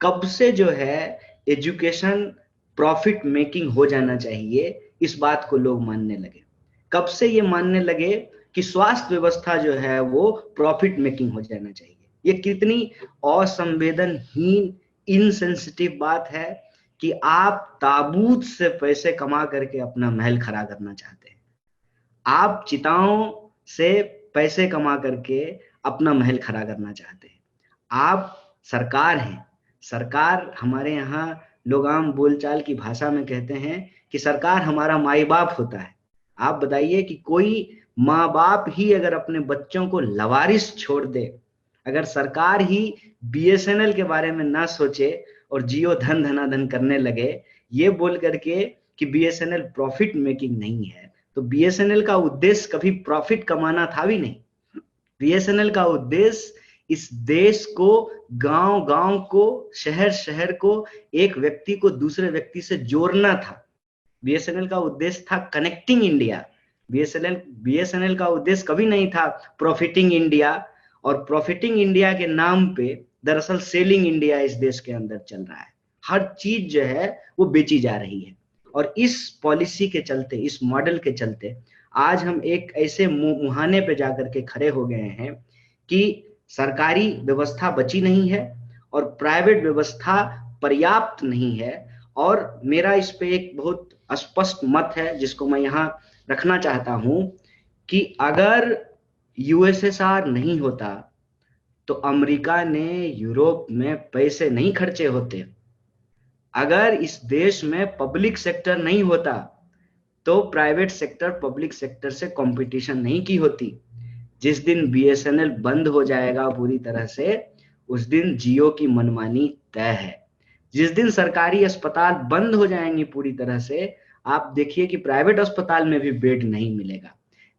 कब से जो है एजुकेशन प्रॉफिट मेकिंग हो जाना चाहिए, इस बात को लोग मानने लगे। कब से ये मानने लगे कि स्वास्थ्य व्यवस्था जो है वो प्रॉफिट मेकिंग हो जाना चाहिए। ये कितनी असंवेदनहीन, इनसेंसिटिव बात है कि आप ताबूत से पैसे कमा करके अपना महल खड़ा करना चाहते हैं। आप चिताओं से पैसे कमा करके अपना महल खड़ा करना चाहते हैं। आप सरकार हैं। सरकार हमारे यहाँ लोग आम बोलचाल की भाषा में कहते हैं कि सरकार हमारा माई बाप होता है। आप बताइए कि कोई माँ बाप ही अगर अपने बच्चों को लवारिस छोड़ दे, अगर सरकार ही बीएसएनएल के बारे में ना सोचे और जियो धन धनाधन करने लगे, ये बोल करके कि बीएसएनएल प्रॉफिट मेकिंग नहीं है, तो बीएसएनएल का उद्देश्य कभी प्रॉफिट कमाना था भी नहीं। बीएसएनएल का उद्देश्य इस देश को, गांव गांव को, शहर शहर को, एक व्यक्ति को दूसरे व्यक्ति से जोड़ना था। बीएसएनएल का उद्देश्य था कनेक्टिंग इंडिया। बीएसएनएल का उद्देश्य कभी नहीं था प्रॉफिटिंग इंडिया। और प्रॉफिटिंग इंडिया के नाम पे दरअसल सेलिंग इंडिया इस देश के अंदर चल रहा है। हर चीज जो है वो बेची जा रही है। और इस पॉलिसी के चलते, इस मॉडल के चलते आज हम एक ऐसे मुहाने पे जाकर के खड़े हो गए हैं कि सरकारी व्यवस्था बची नहीं है और प्राइवेट व्यवस्था पर्याप्त नहीं है। और मेरा इस पे एक बहुत स्पष्ट मत है जिसको मैं यहाँ रखना चाहता हूं कि अगर यूएसएसआर नहीं होता तो अमेरिका ने यूरोप में पैसे नहीं खर्चे होते। अगर इस देश में पब्लिक सेक्टर नहीं होता तो प्राइवेट सेक्टर पब्लिक सेक्टर से कंपटीशन नहीं की होती। जिस दिन बीएसएनएल बंद हो जाएगा पूरी तरह से, उस दिन जियो की मनमानी तय है। जिस दिन सरकारी अस्पताल बंद हो जाएंगे पूरी तरह से, आप देखिए कि प्राइवेट अस्पताल में भी बेड नहीं मिलेगा।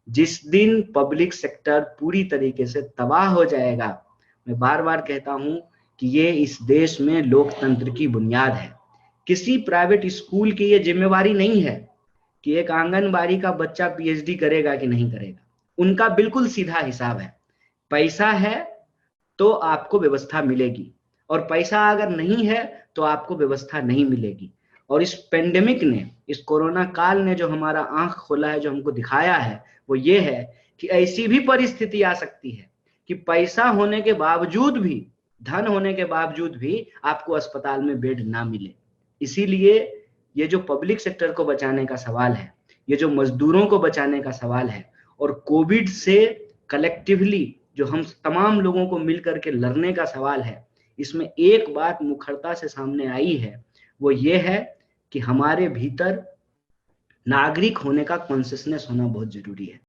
जिस दिन पब्लिक सेक्टर पूरी तरीके से तबाह हो जाएगा, मैं बार बार कहता हूं कि ये इस देश में लोकतंत्र की बुनियाद है। किसी प्राइवेट स्कूल की ये जिम्मेवारी नहीं है कि एक आंगनबाड़ी का बच्चा पीएचडी करेगा कि नहीं करेगा। उनका बिल्कुल सीधा हिसाब है, पैसा है तो आपको व्यवस्था मिलेगी, और पैसा अगर नहीं है तो आपको व्यवस्था नहीं मिलेगी। और इस पेंडेमिक ने, इस कोरोना काल ने जो हमारा आंख खोला है, जो हमको दिखाया है, वो ये है कि ऐसी भी परिस्थिति आ सकती है कि पैसा होने के बावजूद भी, धन होने के बावजूद भी आपको अस्पताल में बेड ना मिले। इसीलिए ये जो पब्लिक सेक्टर को बचाने का सवाल है, ये जो मजदूरों को बचाने का सवाल है, और कोविड से कलेक्टिवली जो हम तमाम लोगों को मिलकर के लड़ने का सवाल है, इसमें एक बात मुखरता से सामने आई है, वो ये है कि हमारे भीतर नागरिक होने का कॉन्शियसनेस होना बहुत जरूरी है।